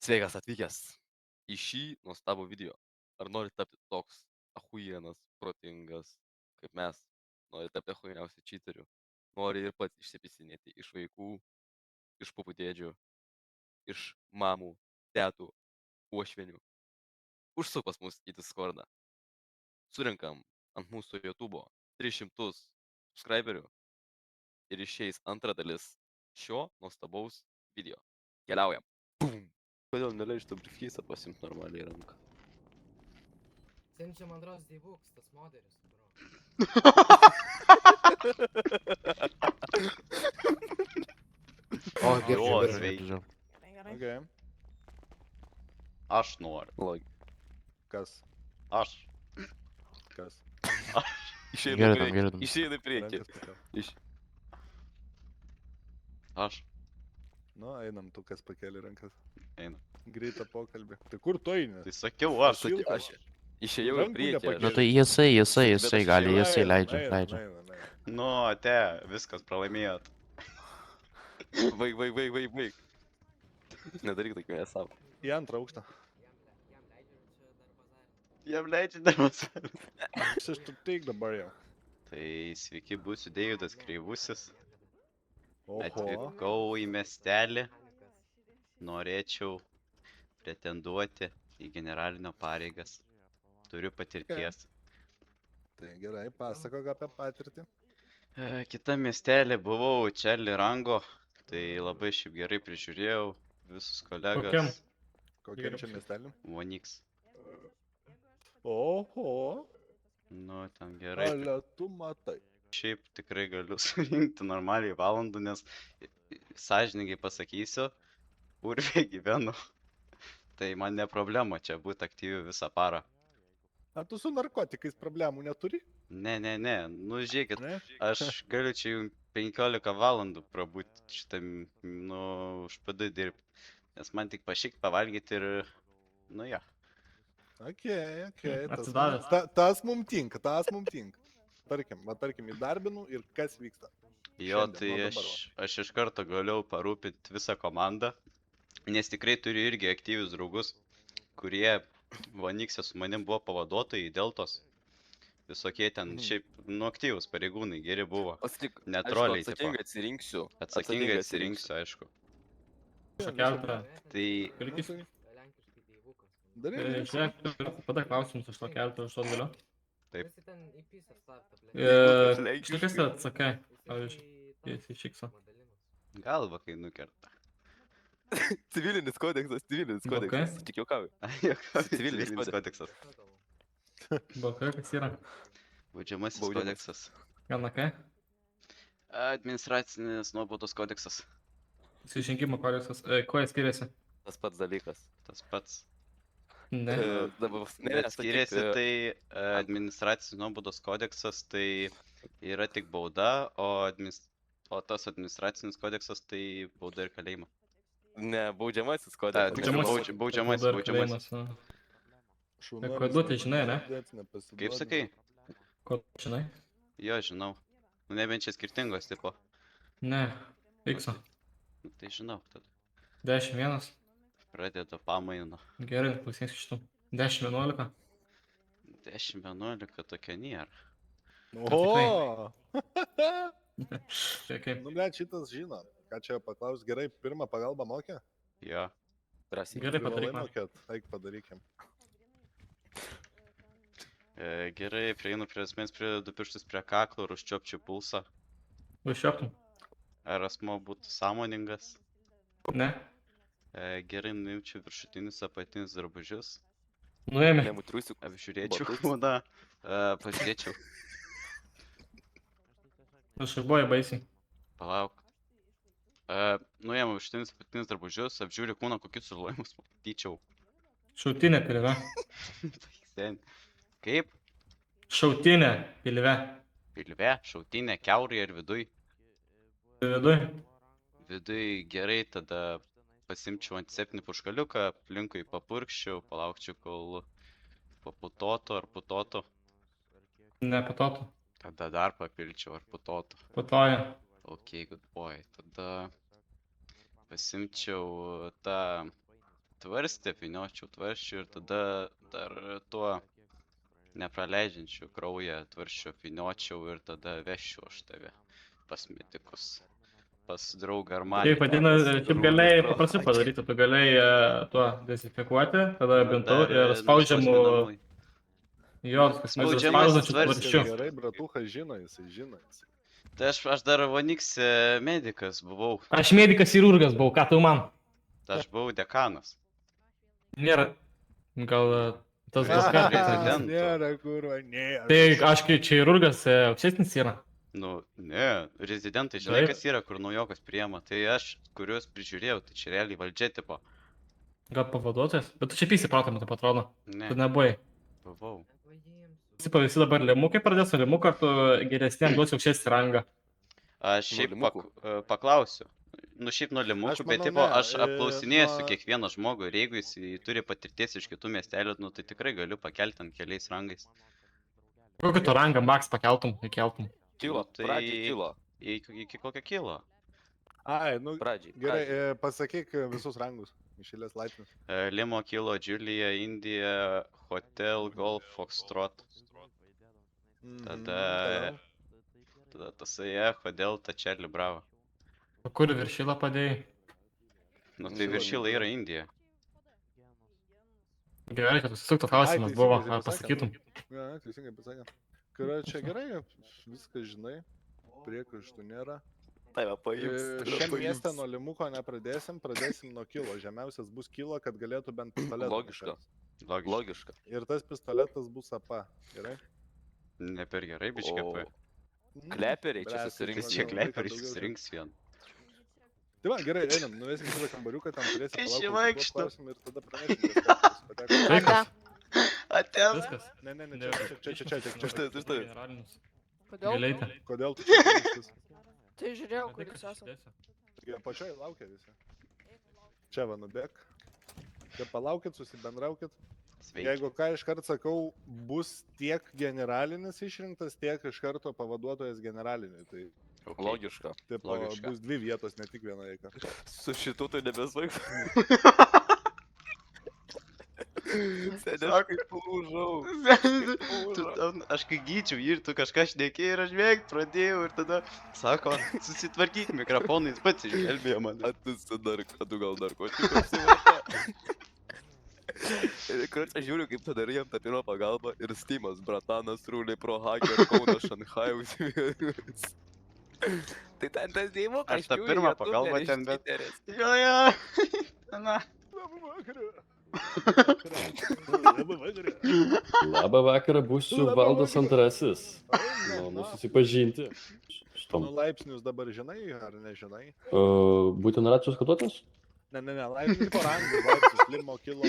Sveikas atvykęs į šį nuostabų video. Ar nori tapti toks ahujienas, protingas, kaip mes? Nori tapti ahujieniausiu čyteriu? Nori ir pats išsipisinėti iš vaikų, iš puputėdžių, iš mamų, tetų, uošvienių? Užsuk pas mus į Discordą. Surinkam ant mūsų YouTube'o 300 subscriberių ir išeis antra dalis šio nuostabaus video. Keliaujam. Bum. Kodėl neleidžiu briefcase'ą pasiimt normaliai į ranką? Sen čia, man atrodo, Deivuks, tas modelis, bro. O, Jo, girdžiu, sveiki. girdžiu. Okay. Aš noriu. Log. Kas? Aš. Kas? Išeinu Girdam, priekį. girdam. Išeinu priekį. Rankas pakel. Aš. Nu, einam, tu kas pakeli rankas. Einu. Greitą pokalbį. Tai kur tu eini? Tai sakiau aš. Sakiau, aš išėjau į Rankų priekį. nepakėlė. Nu tai jisai aš gali, jau jisai Eina, leidžia, eina, leidžia. eina, eina. Nu, ate, viskas pralaimėjot. Vaik. Nedaryk tokių nesąmonių. Į antrą aukštą. Jam leidžiu čia dar bazarį. Jam leidžia darbas. Aš tu teik dabar jau. Tai sveiki, būsiu Deividas Kreivusis. Oho. Atvykau į miestelį. Norėčiau pretenduoti į generalinio pareigas. Turiu patirties. Tai gerai, pasakok apie patirtį. Kita miestelė buvau Čerli Rango. Tai labai šiaip gerai prižiūrėjau visus kolegas. Kokiam? Kokiam čia miestelį? Voniks. Oho. Nu, ten gerai. Ale tu matai. Šiaip tikrai galiu surinkti normaliai valandų, nes sąžininkai pasakysiu, urvė gyvenu. Tai man ne problema čia būti aktyviu visą parą. A tu su narkotikais problemų neturi? Ne, nu žiūrėkit, Ne? aš galiu čia jums 15 valandų prabūti šitam, nu, už PD dirbti. Nes man tik pašyk pavalgyti ir, nu jo. Okei. Atsidavęs. Tas mum tinka. Tarkim, įdarbinu ir kas vyksta. Jo, Šiandien, tai nuo dabar aš iš karto galiu parūpinti visą komandą, nes tikrai turiu irgi aktyvius draugus, kurie Vonikse su manim buvo pavaduotojai Deltos. Visokie ten šiaip, nu, aktyvus pareigūnai, geri buvo. Pasakyk, Ne troliai, tipo. atsakingai atsirinksiu. Atsakingai atsirinksiu, aišku. Šakeltą. Tai Kalkis. Lenkiškai Deivukas. Darai. Žiūrėk, pada klausimus aš to keltą užduot galiu. Taip. Visi ten į pisą startą, ble. Lenkiškai. Štai kas tai atsakai, pavyzdžiui, jis išikso. galva kai nukerta. Civilinis kodeksas. Blokai? Tik juokauju. Civilinis kodeksas. Blokai, kas yra? Baudžiamasis Baudžiamas. kodeksas. Gana ką? Administracinis nuobaudos kodeksas. Nusižengimo kodeksas. Kuo jis skiriasi? Tas pats dalykas. Tas pats. Ne. Dabar Bet skiriasi tai administracinis nuobaudos kodeksas tai yra tik bauda, o tas administracinis kodeksas tai bauda ir kalėjimą. Ne, baudžiamasis Ta, kodeksas. tiksliau, Baudžiamasis. baudžiamasis. Kalėjimas, nu. Kodėl tai žinai, ne? Kaip sakai? Ko žinai? Jo, žinau. Nu, nebent čia skirtingos tipo. Ne. Ikso. Nu, tai žinau, tada 10-1. pradeda pamainą. Gerai, klausysiu šitų. 10-11. 10-11 tokia nėra. O. Čia kaip. Nu, ble, šitas žino. Ką čia paklaus, gerai, pirmą pagalbą mokė? Jo. Drąsiai. Gerai, Privalai padaryk man. mokėt. Eik padarykim. Gerai, prieinu prie asmens, pridedu pirštus prie kaklo ir užčiopčiau pulsą. Užšioptum. Ar asmo būtų sąmoningas. Ne. Gerai, nuimčiau viršutinius apatinius drabužius. Nuėmė. Nemutriusiu. Apžiūrėčiau Batus. kūną. Pažiūrėčiau. Nušarbuoja baisiai. Palauk. Nuėmiau viršutinius apatinius drabužius, apžiūriu kūną, kokius sužalojimus matyčiau. Šautinė pilve. Sen. Kaip? Šautinė pilve. Pilve, šautinė, kiaurai ir viduj. Viduj. Viduj gerai, tada pasimčiau antiseptinį puškaliuką, aplinkui papurkščiau, palaukčiau, kol paputotų ar putotų. Nepatotų. Tada dar papilčiau ar putotų. Patoja. Ok, good boy. Tada pasimčiau tą tvarstė, vyniočiau tvarsčių ir tada dar tuo nepraleidžiančiu kraują tvarsčiu vyniočiau ir tada vežčiau aš tave pas medikus. Pas draugą ar man. Šiaip vadina, šiaip galėjai paprastai padaryti, tu galėjai tuo dezinfekuoti, tada bintu ir spaudžiamu jo, spaudžiančiu tvarščiu. Gerai, bratuchas žino, jisai žino. Tai aš dar Vonikse medikas buvau. Aš medikas chirurgas buvau, ką tu man? Aš buvau dekanas. Nėra, gal tas bus ką. Prezidentu. Nėra, kurva, nėra. Tai aš kai chirurgas aukštesnis yra. Nu, ne, rezidentai, žinai, Taip. kas yra, kur naujokas priema. Tai aš, kuriuos prižiūrėjau, tai čia realiai valdžia tipo. Gal pavaduotojas? Bet tu čia pysi pratą, tai atrodo. Ne, Tu nebuvai. buvau. Visi dabar limukai pradės, o limukai ar tu geresniem duosi aukštesnį rangą. Aš Nuo šiaip limukų. paklausiu. Nu, šiaip nuo limukų, Aš bet manau, tipo, ne, aš apklausinėsiu nuo- kiekvieną žmogų ir jeigu jis turi patirties iš kitų miestelių, nu, tai tikrai galiu pakelti ant keliais rangais. Kokį tu rangą max pakeltum, įkeltum? Kilo, Nu, tai- pradžiai kilo. Iki kokio kilo. Ai, nu, Pradžiai. gerai, pasakyk visus rangus. Išėlės laipsnius. Limo, Kilo, Julia, Indija, Hotel, Golf, Foxtrot. Tada tasai, kodėl ta Charlie Bravo. O kur viršylą padėjai? Nu, tai viršylai yra Indija. Gerai, kad susisuktų klausimas Ai, buvo, teisingai ar pasakytum. Ja, teisingai pasakė. Kurio čia gerai, viską žinai, priekaištų nėra. Tave paims. Šiam mieste nuo limuko nepradėsim, pradėsim nuo kilo. Žemiausias bus kilo, kad galėtų bent pistoletą. Logiška. Logiška. Logiška. Ir tas pistoletas bus apa. Gerai? Ne per gerai, biškai. O kleperiai čia Blet, susirinks. Čia Daugiau kleiperis daugiau susirinks vien. Tai va, gerai, einam, nuvesim kitą kambariuką, tam turėsim Aš palaukti, vaikštau. kol klausim ir tada pranesim, kas pateko. Sveikas. Atėjo. Viskas. Ne, čia. Štai. Generalinis. Kodėl? Galeitė. Kodėl tu čia keistis? Tai žiūrėjau, kur jūs esate. Taigi apačioj laukia visi. Čia va, nubėk. Čia palaukit, susibendraukit. Sveiki. Jeigu ką iškart sakau, bus tiek generalinis išrinktas, tiek iš karto pavaduotojas generaliniui. Tai Okay. Logiška. tipo, Logiška. bus dvi vietos, ne tik viena eika. Su šitu tai nebesvaigs. Seniai kaip lūžau. Aš kai gyčiau jį ir tu kažką šnekėjai ir aš veikt pradėjau ir tada sako, susitvarkyk mikrofonais, pats išgelbėjo mane. Tu gal dar ko tik apsivarta. Ir kartais aš žiūriu, kaip tada jam ta pirma pagalba ir Steamas, bratanas, rūliai pro Hager, Kauno, Šanchajaus. Tai ten tas dėjimukas. Aš tą pirmą pagalbą ten, bet- Jo. Na. Labą vakarą. Labą vakarą, būsiu Labą Valdas vakarą. Antrasis. Malonu susipažinti. Nu, Šitom. laipsnius dabar žinai ar nežinai? Būtent racijos koduotas? Ne, laipsnius po rangus, laipsnius, limo, kilo.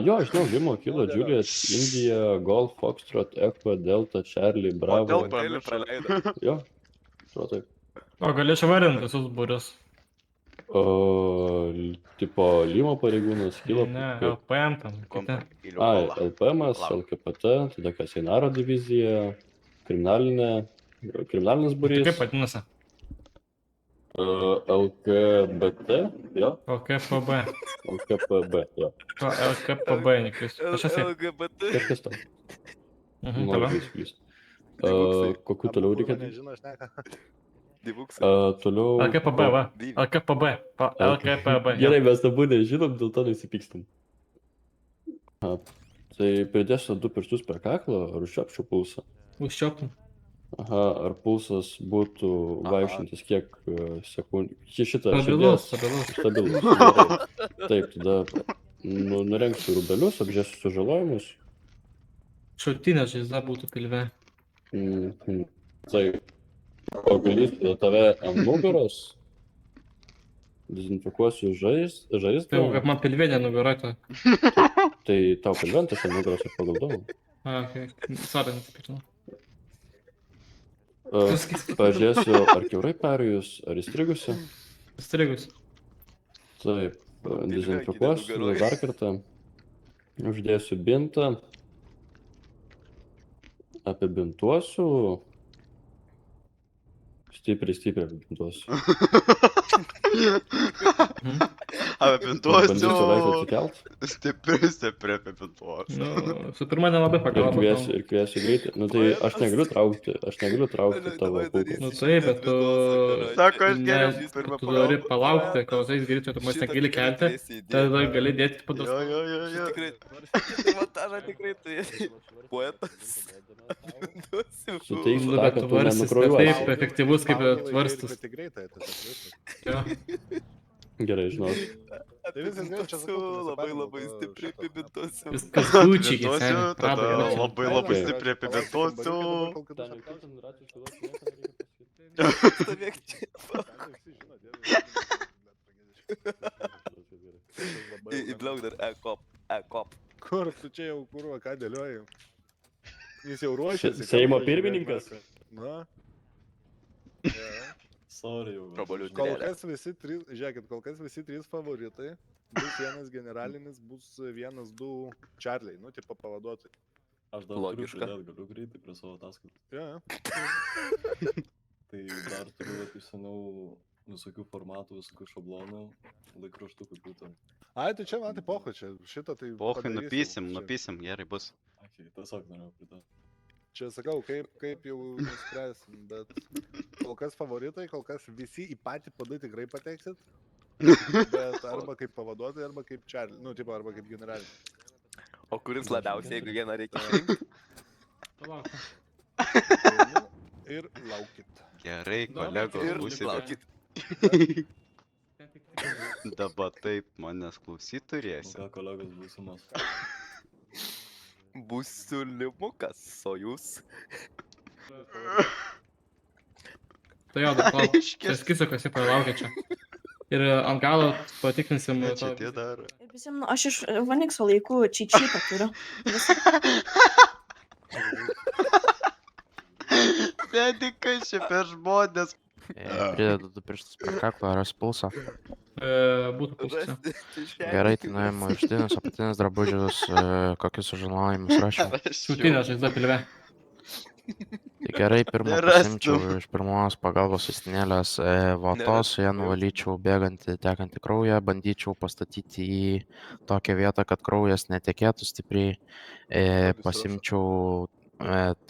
Jo, žinau, Limo, Kilo, Gerai. Juliet, Indija, Golf, Foxtrot, Echo, Delta, Charlie, Bravo. Kodėl praleido. Jo, atrodo taip. O galėčiau varinti visus būrius. Tipo Limo pareigūnas, Kilo. Ne, LPM tam. Kiti. LPM, LKPT, tada Kasinaro divizija, kriminalinės Tai būrys. kaip vadinasi? LKBT, jo, LKPB. LKPB, jo. LKPB, neklystu. Aš esu. LGBT. Kažkas tam. Mhm, Noriu toliau. išklysti. Divuksai. Kokių toliau Abu, kurva, reikia? Nežino, šneka. Divuksai. Toliau. LKPB, va. LKPB. LKPB. Gerai, mes abu nežinom, dėl to nesipykstam. Tai pridėsiu 2 pirštus per kaklą, ar užčiopčiau pulsą. Užčioptum. Aha, ar pulsas būtų vaikščiantis kiek sekundžių. Šitą Stabilus, širdies- stabilus. Stabilus. Gerai. Taip, tada nurengsiu rubelius, apžiūrėsiu sužalojimus. Šautinė žaizda būtų pilve. Taip. Pagalįsiu tave ant nugaros. Dezinfekuosiu žaizdą. Tai jau kaip man pilvė nenugarato. Tai tau pilventas ant nugaros ir pagaldomau. Okay. Sorry, nesipiktinau. Pažiūrėsiu, ar kiaurai perėjus, ar įstrigusi. Strigus. Taip, dezinfekuosiu dar kartą. Uždėsiu bintą. Apibintuosiu. Stipriai apibintuosiu. Apie Bandysiu pintuosiu. laisvę atsikelt. Stipri apie pintuosiu. Nu, su pirma nelabai Ir pagalba. kviesiu greitai. Nu tai aš negaliu traukti tavo kulkų. Nu taip, bet tu... Sako, aš Ne, geriau pirmą tu turi palaukti, kol jais greitai, tu mus negali kelti, tada gali dėti po Jo, jo, jo, jo. Tikrai, montažą tikrai tai poetas. Suteiksiu Nu, tą, bet kad tu tvarstis nenukrojuosi. taip efektyvus kaip tvarstis. Tai greitai, tiesiog viskas. Jo. Gerai, žinau. Tai viskas gerai, čia sakau, Labai stipriai pipintosiu. Viskas gučiai, Pintuosiu, kiek tada seniai. labai stipriai apie pintuosiu. Įbliauk dar e-kop. Kur tu čia jau kurva, ką dėlioji? Jis jau ruošiasi. Seimo ką pirmininkas? Na. Sorry jau. Kol kas visi trys, žiūrėkit, kol kas visi trys favoritai. Bus vienas generalinis, bus vienas, du Čarliai, nu, tipo pavaduotojai. Aš dar Logiška. galiu greitai prie savo ataskaitų. Jo. Tai dar turiu išsamiau visokių formatų, visokių šablonų, laikraštukų būtent. Ai, tai čia, man tai poho, čia šitą tai... Pohai, padarysim. Čia- nupysim, gerai bus. Tiesiog norėjau pridėti. Čia sakau, kaip jau nuspręsim, bet kol kas favoritai, kol kas visi į patį padai tikrai pateksit. Bet arba kaip pavaduotojai, arba kaip Čarliai, nu, tipo, arba kaip generalinis. O kuris labiausiai, jeigu vieną reikia išrinkti? Palauk. Tai, nu, ir laukit. Gerai, Dobra, kolegos, Ir būsite. laukit. Dabar taip manęs klausyt turėsi. Ką kolegos būsimas? Būsiu limukas, o jūs? Tai jo, dar palauk. Čia skisiu, kas jį palaukia čia. Ir ant galo patikrinsim... Ką čia tie daro? Ir prisimenu, aš iš Vanikso laikų čyčytą turiu. Medikai čia per žmonės. Pridedu du pirštus prie kaklo, ras pulsą. Būtų pusė. Gerai, tai nuėjimu virštinius, apatinius drabužius, kokius sužinojimus rašiau. Šūtinė žaizda pilve. Tai gerai, pirmą Nerastum. pasimčiau iš pirmos pagalbos vaistinėlės vatos, ją nuvalyčiau bėgantį, tekantį kraują, bandyčiau pastatyti į tokią vietą, kad kraujas netekėtų stipriai, pasimčiau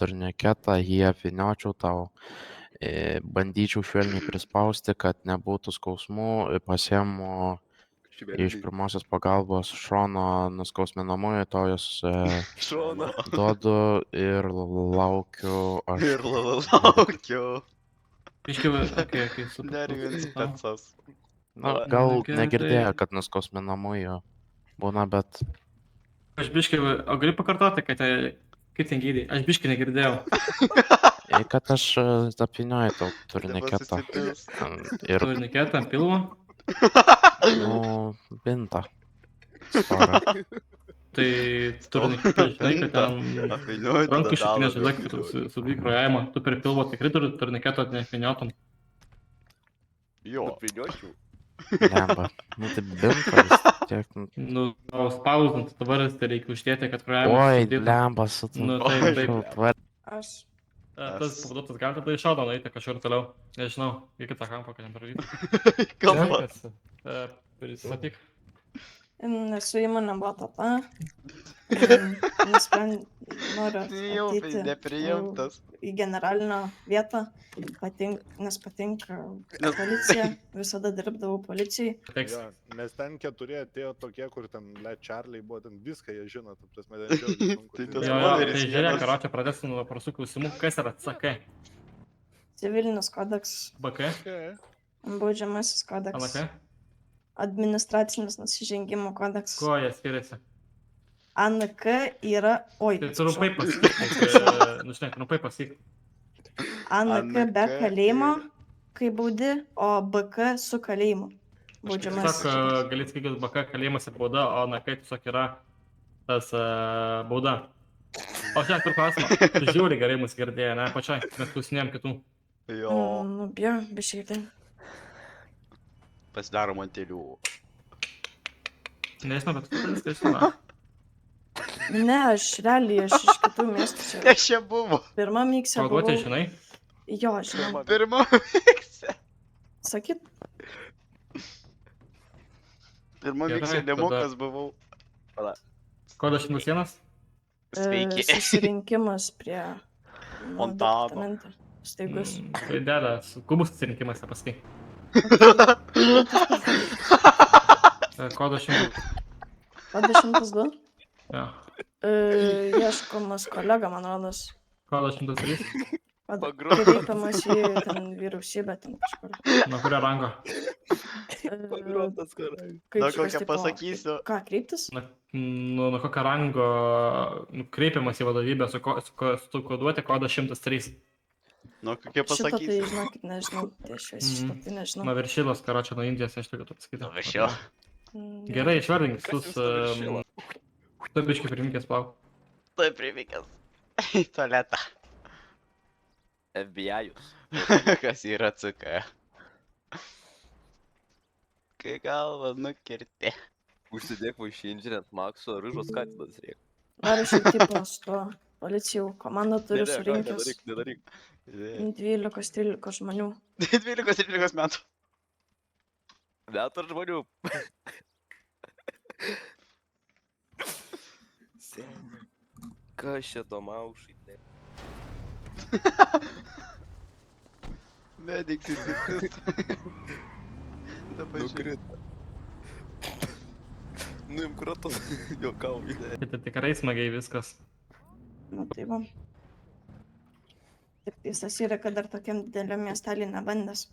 turniketą, jį apvyniočiau tau, bandyčiau švelniai prispausti, kad nebūtų skausmų, pasiemu iš pirmosios pagalbos šono nuskausminamųjų, to jūs Šoną. duodu ir laukiu aš. Ir laukiu. Iškiau, kai supratau. Nervins pecas. Na, gal Gerai. negirdėjo, kad nuskausminamųjų būna, bet Aš biškai, o gali pakartoti, kad kaip ten gydai? Aš biškai negirdėjau. kad aš apvynioju tau turniketą. Ir, Turniketą ant pilvo. nu, bintą. Storą. Tai turniketą, žinai, kad ten Apvynioju, rankų tada šitinės, žinai, dalą. kad su vykrojavimą. Tu per pilvo tikrai turi turniketo nefiniotum. Jo. Apvyniočiau. Lemba. Nu, tai binta vis tiek. Nu, o spausdant, dabar tai reikia uždėti, kad kravimas. Oi, lemba su tu. Nu, taip, taip. Tvar- Aš. Tas pavaduotojas gali tada iš šaudo nueiti kažkur toliau. Nežinau, į kitą kampą, kad nepravytų. Kalba. Pristatyk. Nesu įmonė batata. Noriu Jau ateiti nepriimtas. į generalinę vietą, nes patinka policija, visada dirbdavau policijai. Teks. Jo, nes ten keturi atėjo tokie, kur ten Čarliai buvo, ten viską jie žino, ta prasme, ten žiauriai sunku. Tai Jo, tas jo, modelis tai žiūrėk, vienas. karočią pradėsiu nuo paprastų klausimų. Kas yra CK? Civilinis kodeks, BK? Okay. baudžiamasis kodeks, LK? administracinis nusižengimų kodeks. Kuo jie skiriasi? ANK yra, oi, Tai trumpai pasakyk. Nu, žinai, trumpai pasakyk. ANK be ANK kalėjimo, ir- kai baudi, o BK su kalėjimu. Baudžiamasis. Tiesiog gali sakyti, kad BK kalėjimas ir bauda, o NK tiesiog yra tas bauda. O šiandien turiu klausimą. Tu žiūri gerai mus girdėjai, ne? Pačiai, mes klausinėjom kitų. Jo. Nu, bijau, biškai tai. Pasidarom ant tėlių. Nežinau, bet tu viską žinai. Ne, aš realiai, aš iš kitų miestų čia. Kas čia buvo? Pirmą miksę Pavaduotojai, buvau. žinai? Jo, žinau. Pirma miksė. Sakyt, Pirma Gerai, mikselimukas buvau. Kodas 101? Sveiki. Susirinkimas prie Fontano. departamento. Staigus. Raidelė, skubus atsirinkimas, nepasakai. Tas pats dalykas. Kodas 100. Kodas 102. Jo. Ieškomas kolega, man rodos. Kodas 103. Kreipiamas į ten vyriausybę, ten kažkur. Nuo kurio rango? Pagrotas karai. Kaip Na, kažkas kokią tipo- pasakysiu. Ką, kreiptis? Nuo kokio rango kreipiamas į vadovybę sukoduoti kodą 103. Nu, kokie Šitą tai, pasakysiu. žinokit, nežinau. Tai aš šitą tai nežinau. Nuo viršilos, karočią, nuo Indijos, aš tokiu pasakyti. Nu, viršilo. Gerai, išvardink Kas jums visus. ta viršila? Tu biškai pirmykės plau. Tai primikęs. Į tualetą. FBI. Kas yra CK. Kai galva nukirti. Užsidėk vaišinžinį ant Makso Ryžos katinas reikia. Dar aš jau tipo su tuo policijų komanda turiu surinkęs Nedaryk. 12-13 žmonių. 12-13 metų. Net ar žmonių. Seniai. Kas čia to maušai? Mediks įsikrito. Dabar Nukrito. Nuimk ratus, juokauju. Tai tikrai smagiai viskas. Nu tai va. Tik tiesas yra, kad dar tokiam dideliam miestelį nebandęs.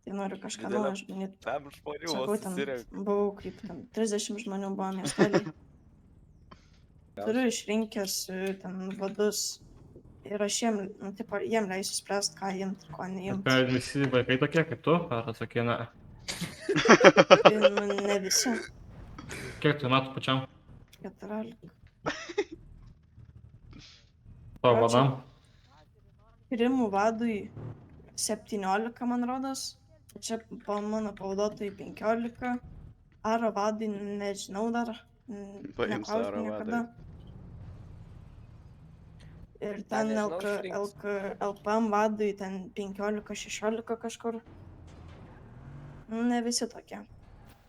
Tai noriu kažką Dideliam? naujo išbandyti. Tam žmonių Sakau, vos ten susirenka. buvau kaip ten 30 žmonių buvo miestelį. Turiu išrinkęs ten vadus. Ir aš jiem leisiu spręst, ką jiems ir ko neimti. Ar visi vaikai tokie kaip tu, ar tokie, na, Nu, ne visi. kiek tu metų pačiam 14. tavo vadam? Tyrimų vadui 17, man rodos. Čia po mano pavaduotojai 15. Aro vadui nežinau dar. Paims Neklausiau Aro niekada. Ir ten nežinau, išrinks. LPM vadui ten 15-16 kažkur. Ne visi tokie.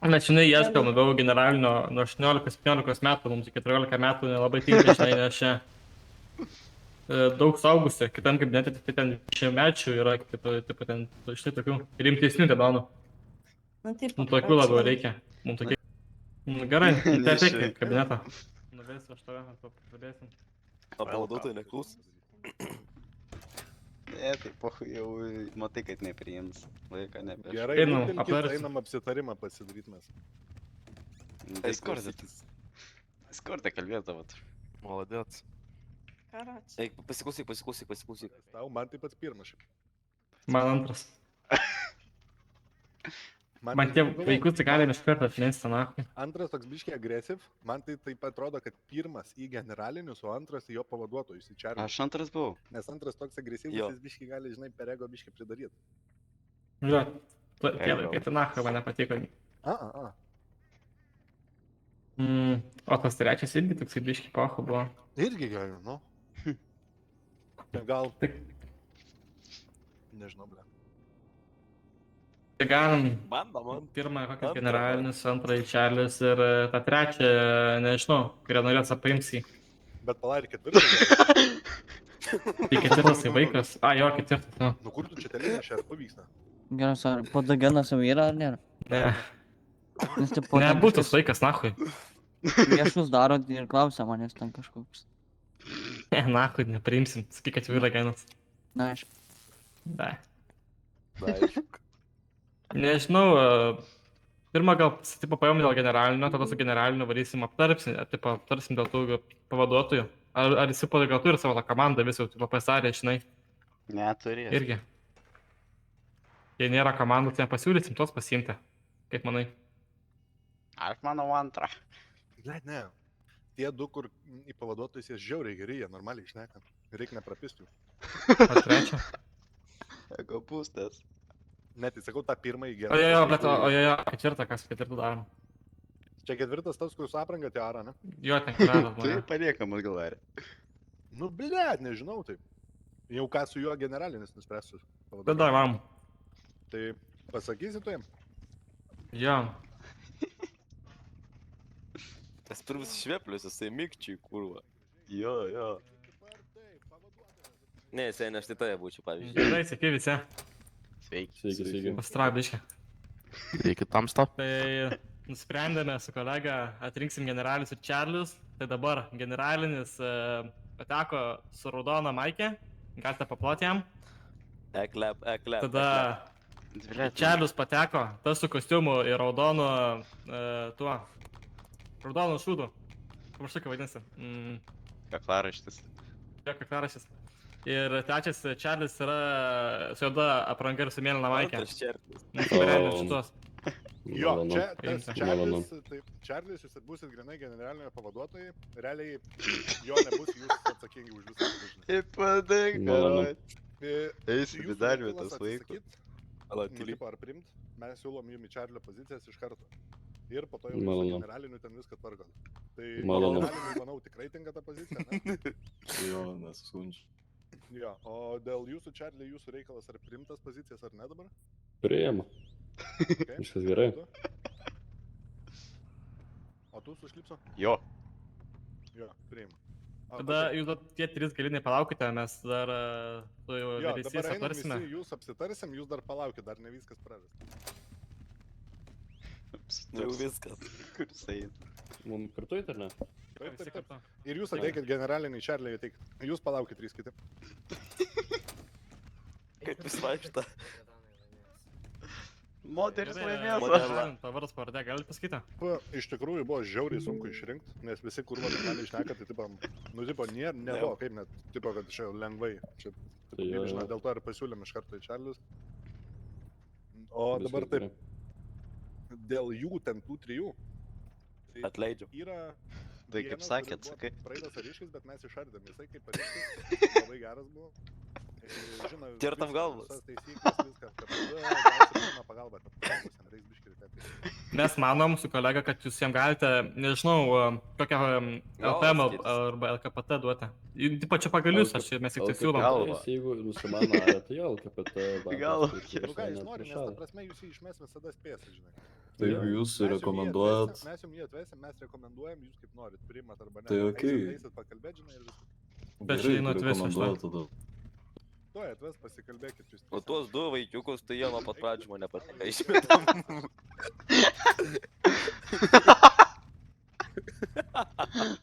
Na, žinai, ieškam labiau generalinio nuo 18-17 metų, mums iki 14 metų nelabai tinka, žinai, nes čia daug saugusių, kitam kabinete tai ten 20 mečių yra, tipo ten, štai tokių rimtesnių dedonų. Nu, taip, Mums tokių labiau reikia. Mums tokių. Nu, gerai, tai ateik į kabinetą. Nuvesiu aš tave, pakalbėsim. O pavaduotojai neklaus. Ne, tai pohui jau matai, kad nepriims. Laiko nebeš. Gerai, Einam, nupilkit, aptarsim. einam apsitarimą pasidaryt mes. Discord'e. Discord'e kalbėdavot. Молодец. Karas. Eik, pasiklausyk. Tau, man tai pats pirmas šiaip. Man antras. Man tai tie pagalvok, vaikus tai gali iš karto atmesti, na. Antras toks biškiai agresyv, man tai taip atrodo, kad pirmas į generalinius, o antras į jo pavaduotojus, į Čarlį. Aš antras buvau. Nes antras toks agresyvus, Jo. jis biškiai gali, žinai, per ego biškiai pridaryti. Žiūrėk, tie vaikai tai nacha man nepatiko. O tas trečias irgi toksai biški paho buvo. Irgi gali, nu. Gal, Tik nežinau, ble. tai galim Man. pirmą kokius Antrą. generalinius, antrąjį Čarlis ir tą trečią, nežinau, kurią norės apaims jį. Bet palaik, ketvirtas. Tai ketvirtas tai vaikas. A, jo, ketvirtas, nu. Nu kur tu čia telinė šerpu vyksta? Geras, ar padagenas jau yra ar nėra? Ne, Nes tipo nebūtų tas vaikas, nahui. Viešus darot ir klausia manęs ten kažkoks. Ne, nahui, nepriimsim. Sakyk, kad jau yra genas. Na, aišku. Ne. Aišku. Nežinau, pirmą gal tipo paėmėm dėl generalinio, tada su generaliniu varysim aptarsim dėl tų pavaduotojų. Ar jis gal turi savo tą komandą visą, tipo pasarė, žinai, Neturės. irgi. Jei nėra komandos, tai pasiūlysim tos pasiimti. Kaip manai? Aš manau antrą. Ble, ne. Tie du, kur į pavaduotojus jie žiauriai geri, jie normaliai šneka. Reikia neprapisti jų. Ar trečią? Ego pustas. Net, tai sakau, tą pirmąjį gerą. O jo, ketvirtą, kas ketvirtą darom. Čia ketvirtas tas, kur su apranga tie ara, ne? Jo, ten kelias Tai mane. paliekam atgalarį. Nu, ble, nežinau taip. Jau ką su juo generalinis nuspręsiu. Tada darom. Tai pasakysi tu jam? Jo. Tas pirmas šveplius, jisai mikčiai, kurva. Jo. Ne, jisai ne aš tai toje būčiau, pavyzdžiui. Gerai, sveiki visi. Sveiki. Sveiki. Pastrabiškai. Iki tamsto. Tai nusprendėme su kolega atrinksim generalius ir čarlius. Tai dabar generalinis pateko su raudona maikė. Galite paploti jam. Eklep. Tada čarlius pateko, tas su kostiumu ir raudonu tuo. Raudonu šūdu. Pamirštu, kaip vadinasi. Kaklaraštis. Jo, kaklaraštis. Ir trečias čarlis yra su juoda apranga ir su mėlyna maikė. Nusprendėm šitos. Jo, Malonu. čia tas Malonu. Čarlis, jūs būsit grinai generalinio pavaduotojai, realiai jo nebus, jūs atsakingi už visą. Malonu. Eisim į darbę tas laikas. Ar primt, mes siūlom jums į Čarlio pozicijas iš karto. Ir po to jau Malonu. generaliniu ten viską tvarkot. Tai Malonu. generaliniu, manau, tikrai tinka ta pozicija, ne? Jo, nesuskundžiu. Jo, o dėl jūsų Čarlį, jūsų reikalas ar primtas pozicijas ar ne dabar? Priima. Okay. Viskas gerai. O tu su šlipsu? Jo. Jo, priima. Tada jūs dar tie trys galiniai palaukite, mes dar su Jo, vyriaisiais dabar einam aptarsime. visi, jūs apsitarsim, jūs dar palaukit, dar ne viskas prarasta. Jau viskas. Kur jisai? Mums kartu įt ar ne? Taip, Visi taip, taip. kartu. Ir jūs ateikit generalinį Čarlį, ateikit. Jūs palaukit trys kiti. Kaip jis vaikšta. Moteris Gerai, laimės. Pavardas pavardė, galite pasakyti? Iš tikrųjų buvo žiauriai sunku išrinkti, nes visi kurva normaliai šneka, tai tipo, nu tipo, nebuvo kaip net, tipo, kad čia lengvai. Čia, tipo, Tai jo, žinai, jo. dėl to ir pasiūlėm iš karto į Čarlius. O dabar Viskas taip, gerai. dėl jų ten tų trijų. Tai Atleidžiu. yra Tai kaip vienas, sakėt, kuris buvo sakai. Praeitas ariškis, bet mes išardėm. Jisai kaip ariškis, labai geras buvo. Žino, Kertam viską, galvas. visas taisyklės, viską, kad gausi pirmą pagalbą, kad jam reiks biškį ryte. Mes manom su kolega, kad jūs jam galite, nežinau, kokią LPM arba LKPT duoti. Taip čia pagal jūs, mes tik tai siūlom. Galva. Jeigu nusimano arė, tai jo, LKPT Galva. Nu ką jis nori, nes ta prasme jūs jį išmes visada spėsit, žinai. Tai jeigu Mes jum jį rekomenduojat, atvesim, Mes jums jį atvesim, mes rekomenduojam, jūs kaip norit, priimat arba ne. Tai okei. Eisit pakalbėt, žinai, ir viskas. Bet čia einu atvesiu aš. tada. Tuoj atves, pasikalbėkit jūs. O tuos du vaikiukus, tai jie nuo pat pradžių mane patinka išmetam.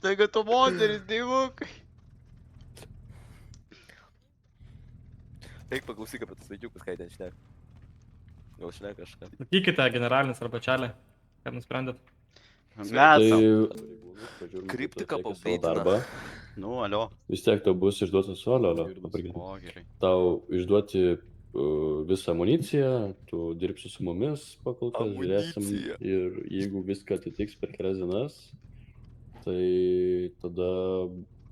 Taigi tu moteris, dievukai. Eik paklausyk apie tus vaikiukus, ką jie ten šneka. Gal šneka kažką. Sakykite generalinis arba čarlį, ką nusprendėt. Metam. Kriptika savo paukaitina. darbą. Nu, alio. Vis tiek tau bus išduotas solio, O, gerai. tau išduoti visą amuniciją, tu dirbsi su mumis pakol kas, žiūrėsim Amunicija. ir jeigu viską atitiks per kelias dienas, tai tada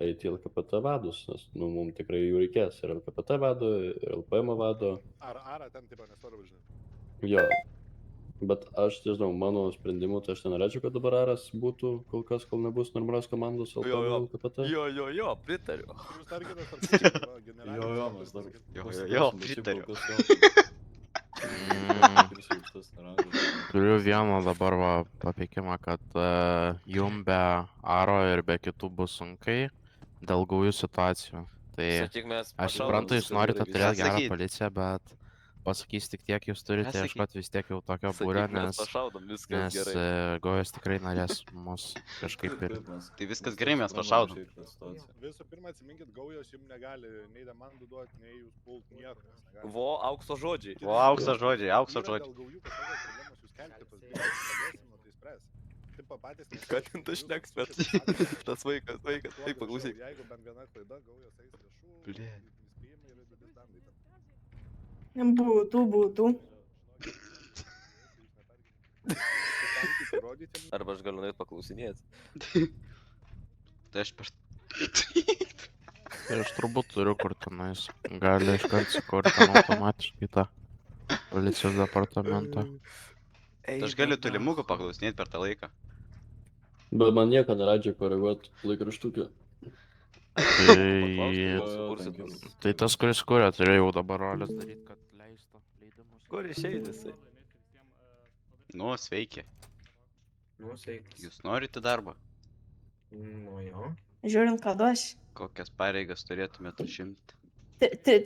eiti į LKPT vadus, nes nu, mums tikrai jų reikės ir LKPT vado, ir LPM vado. Ar ten, tipo, nesvarbu, žinai. Jo. Bet aš, nežinau, mano sprendimu, tai aš nenorėčiau, kad dabar Aras būtų kol kas, kol nebus normalios komandos LPM Jo, jo. ir LKPT. Jo, pritariu. Jūs tarkitės tarp generalinių. mes dar- Jo, pritariu. Turiu vieną dabar va papeikimą, kad jum be Aro ir be kitų bus sunkai dėl gaujų situacijų. Tai Sakyk, mes aš suprantu, jūs norite turėti gerą Pasakyt. policiją, bet pasakys tik tiek, jūs turite Pasakyt. ieškoti vis tiek jau tokio būrio, Sakyk, mes nes pašaudom, viskas nes gerai. gaujas tikrai norės mus kažkaip ir... Tai viskas gerai, mes pašaudom. Visų pirma, atsiminkit, gaujos jums negali nei demandų duoti, nei jūs pult nieko. nes negali. Vo, aukso žodžiai. O, aukso žodžiai, aukso Yra žodžiai. Dėl gaujų kažkokios problemos, jūs kelkite tos bylas, padėsim, nu tai spręs. Taip patys Ką ten tu šneks, bet tas vaikas, taip paklausyk. Jeigu bent viena klaida, gaujos eis viešų, Ble. įspėjimai ir didės dandai ten. Būtų. Stenkite įrodyti jiem. Arba aš galiu nueit paklausinėti. Tai aš per... Tai aš turbūt turiu kur tenais. Gali iškart sukurti ten automatiškai tą policijos departamentą. Tai aš galiu tolimukų paklausinėti per tą laiką. Bet man nieko neleidžia koreguoti laikraštukį. Tai tas, kuris kuria, turėjo jau dabar rolės daryti, kad leistų leidimus. Kur išeiti jisai? Nu, sveiki. Nu, sveikas. Jūs norite darbą? Nu jo. Žiūrint, ką duos. Kokias pareigas turėtumėt užimti?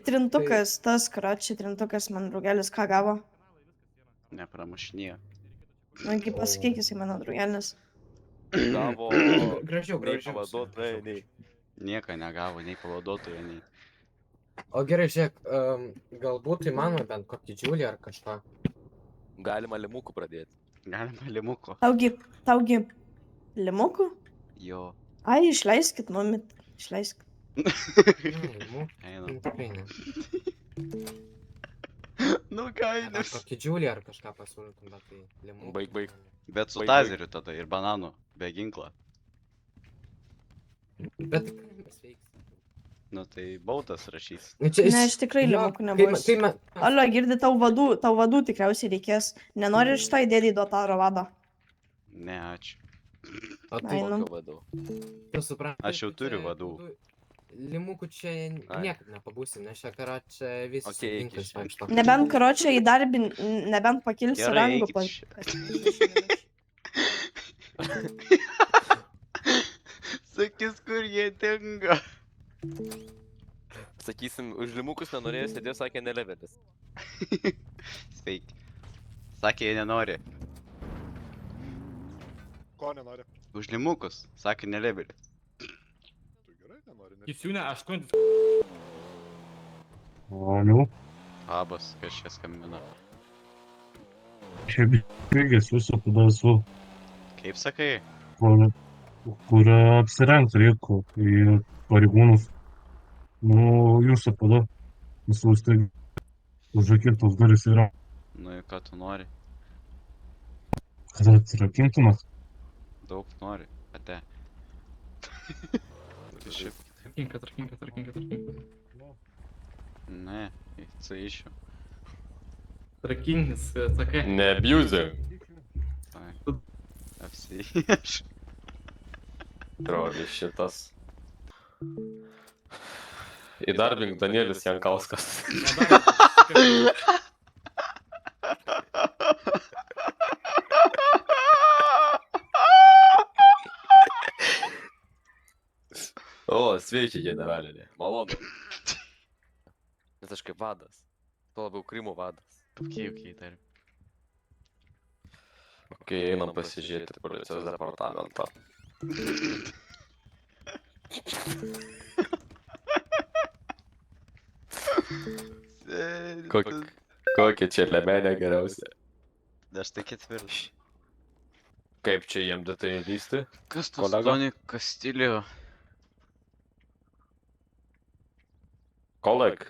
Trintukas, tas, karoči, trintukas man draugelis ką gavo. Nepramušinėjo. Nagi pasakyk, jisai mano draugelis. Gavo Gražiau, nei gražiau. pavaduotoją, nei... Nieko negavo, nei pavaduotojo, nei... O gerai, žiūrėk, galbūt įmanoma bent kokį džiulį ar kažką. Galima limukų pradėti. Galima limuko. Taugi limukų? Jo. Ai, išleiskit, numit. Išleiskit. Einam. Tikrai ne. Nu, Ar kainis. kokį džiulį ar kažką pasiūlytum, bet tai limų. Baig. Bet su Baig. tazeriu tada ir bananu, be ginklo. Bet kaimis veiks. Nu, tai baudas rašys. Nu, čia Ne, aš tikrai limukų nebus. Alio, girdi, tau vadų tikriausiai reikės. Nenori šitą įdėti į Dotaro vadą? Ne, ačiū. O Ai, tai, nu. Kokio vadų. tu supranti. Aš jau kad turiu čia vadų. Limukų čia Ai. niekaip nepabūsim, nes čia karo čia visi su Okei, ginklais kiškiai. vaikšto. Nebent karočią įdarbin, nebent pakilsi Gerai, rangų. eikit čia. Kas 30 minučių. Sakys, kur jie dingo. Sakysim, už limukus nenorėjo sėdėjo, sakė nelevelis. Sveiki. Sakė, jie nenori. Ko nenori? Už limukus. Sakė, nelebelį. Tu gerai nenori, ne? Jis siūnė 8. Alio, Labas, kas čia skambina. čia bėgęs visą tada esu, Kaip sakai? kur apsirengti reikia į pareigūnus. Nu, jūs tada nusiųsti užrakintos durys yra. Nu, ką tu nori? Kad atsirakintumas. Daug nori. Ate. Tai šiaip. Tarkinka. Ne, tai išiu. Trakinis, sakai. Neabusing. Tai. Apsiieš. Drovi šitas. Įdarbink Danielis Jankauskas. O, sveiki, generalinė. Malonu. Nes aš kaip vadas. Tuo labiau Krymo vadas. Ok, dar. Ok, einam pasižiūrėti policijos departamentą. Kokia čia lemenė geriausia? Aš tai ketvirtas. Kaip čia jiem datai lysti? Kas tas Kolega? Tony Castillo? Koleg,